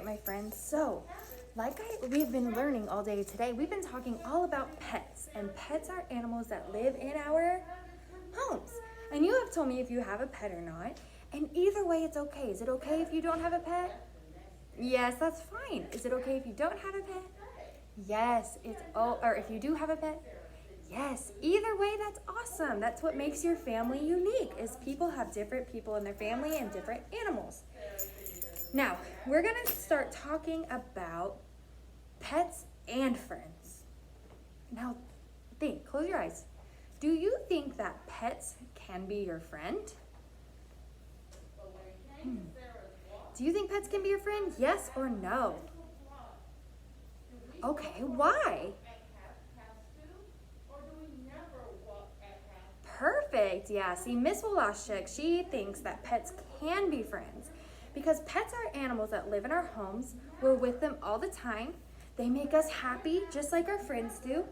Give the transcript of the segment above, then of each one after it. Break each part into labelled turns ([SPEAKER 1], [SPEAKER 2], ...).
[SPEAKER 1] My friends, so we've been learning all day today, we've been talking all about pets, and pets are animals that live in our homes. And you have told me if you have a pet or not, and either way it's okay. Is it okay if you don't have a pet? Yes, that's fine. Is it okay if you don't have a pet? Yes, or if you do have a pet? Yes, either way, that's awesome. That's what makes your family unique, is people have different people in their family and different animals. Now, we're going to start talking about pets and friends. Now, close your eyes. Do you think that pets can be your friend? Do you think pets can be your friend? Yes or no? Okay, why? Perfect. Yeah, see, Miss Wolashek, she thinks that pets can be friends because pets are animals that live in our homes. We're with them all the time. They make us happy just like our friends do.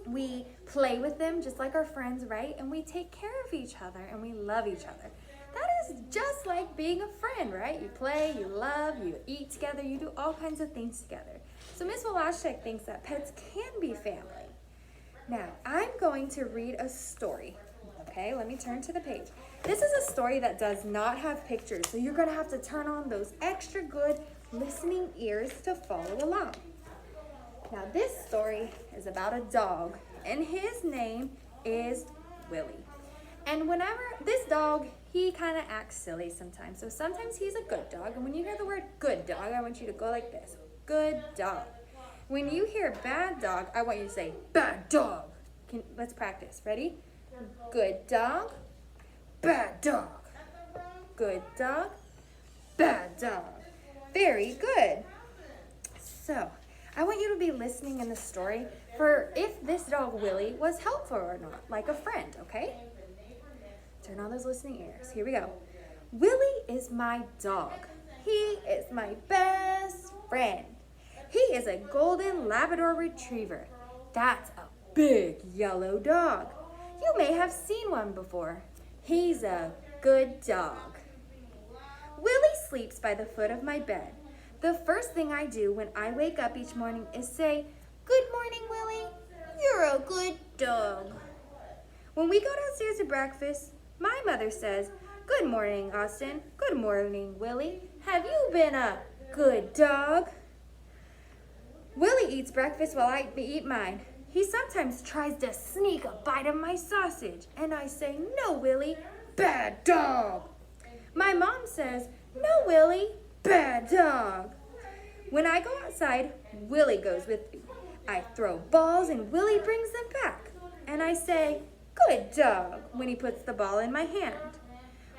[SPEAKER 1] We play with them just like our friends, right? And we take care of each other and we love each other. That is just like being a friend, right? You play, you love, you eat together, you do all kinds of things together. So Miss Wolashek thinks that pets can be family. Now, I'm going to read a story. Okay, let me turn to the page. This is a story that does not have pictures, so you're going to have to turn on those extra good listening ears to follow along. Now, this story is about a dog, and his name is Willy. And whenever this dog, he kind of acts silly sometimes. So sometimes he's a good dog, and when you hear the word good dog, I want you to go like this. Good dog. When you hear bad dog, I want you to say bad dog. Let's practice. Ready? Good dog, bad dog. Good dog, bad dog. Very good. So, I want you to be listening in the story for if this dog Willy was helpful or not, like a friend, okay? Turn on those listening ears. Here we go. Willy is my dog. He is my best friend. He is a golden Labrador retriever. That's a big yellow dog. You may have seen one before. He's a good dog. Willy sleeps by the foot of my bed. The first thing I do when I wake up each morning is say, "Good morning, Willy. You're a good dog." When we go downstairs to breakfast, my mother says, "Good morning, Austin. Good morning, Willy. Have you been a good dog?" Willy eats breakfast while I eat mine. He sometimes tries to sneak a bite of my sausage, and I say, "No, Willy, bad dog." My mom says, "No, Willy, bad dog." When I go outside, Willy goes with me. I throw balls, and Willy brings them back. And I say, "Good dog," when he puts the ball in my hand.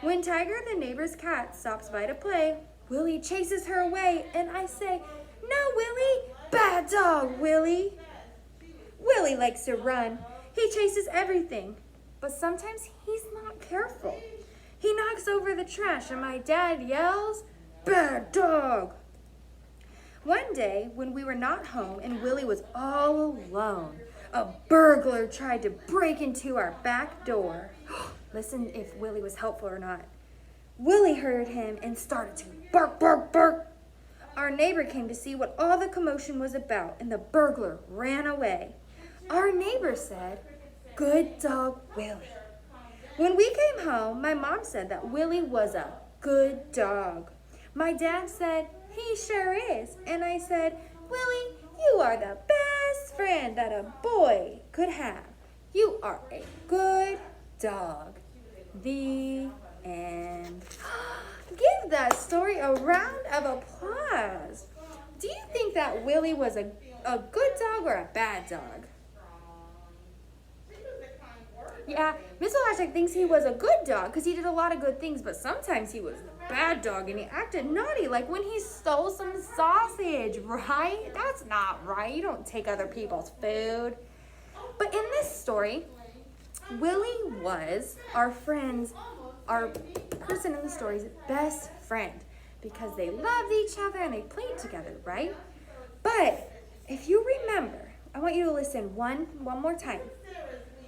[SPEAKER 1] When Tiger, the neighbor's cat, stops by to play, Willy chases her away, and I say, "No, Willy, bad dog, Willy." Willy likes to run. He chases everything, but sometimes he's not careful. He knocks over the trash and my dad yells, "Bad dog." One day when we were not home and Willy was all alone, a burglar tried to break into our back door. Listen if Willy was helpful or not. Willy heard him and started to bark, bark, bark. Our neighbor came to see what all the commotion was about, and the burglar ran away. Our neighbor said, "Good dog, Willy." When we came home, my mom said that Willy was a good dog. My dad said, "He sure is." And I said, "Willy, you are the best friend that a boy could have. You are a good dog." The end. Give that story a round of applause. Do you think that Willy was a good dog or a bad dog? Yeah, Miss Olashek thinks he was a good dog because he did a lot of good things, but sometimes he was a bad dog and he acted naughty, like when he stole some sausage, right? That's not right. You don't take other people's food. But in this story, Willy was our person in the story's best friend because they loved each other and they played together, right? But if you remember, I want you to listen one more time.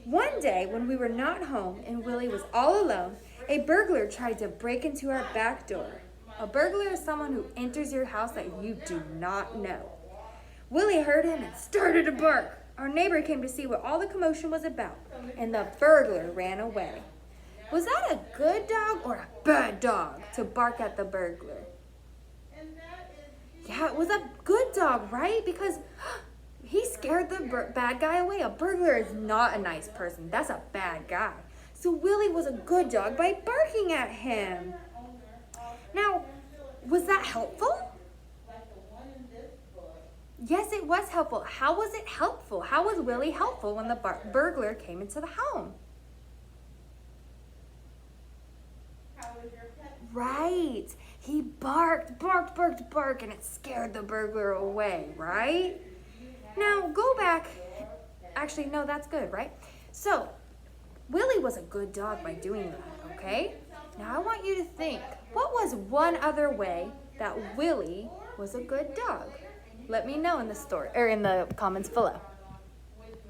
[SPEAKER 1] One day when we were not home and Willy was all alone, a burglar tried to break into our back door. A burglar is someone who enters your house that you do not know. Willie heard him and started to bark. Our neighbor came to see what all the commotion was about, and the burglar ran away. Was that a good dog or a bad dog to bark at the burglar? Yeah, it was a good dog, right? Because he scared the bad guy away. A burglar is not a nice person. That's a bad guy. So Willie was a good dog by barking at him. Now, was that helpful? Yes, it was helpful. How was it helpful? How was Willie helpful when the burglar came into the home? Right. He barked, and it scared the burglar away, right? Now, go back. Actually, no, that's good, right? So, Willie was a good dog by doing that, okay? Now, I want you to think, what was one other way that Willie was a good dog? Let me know in the comments below.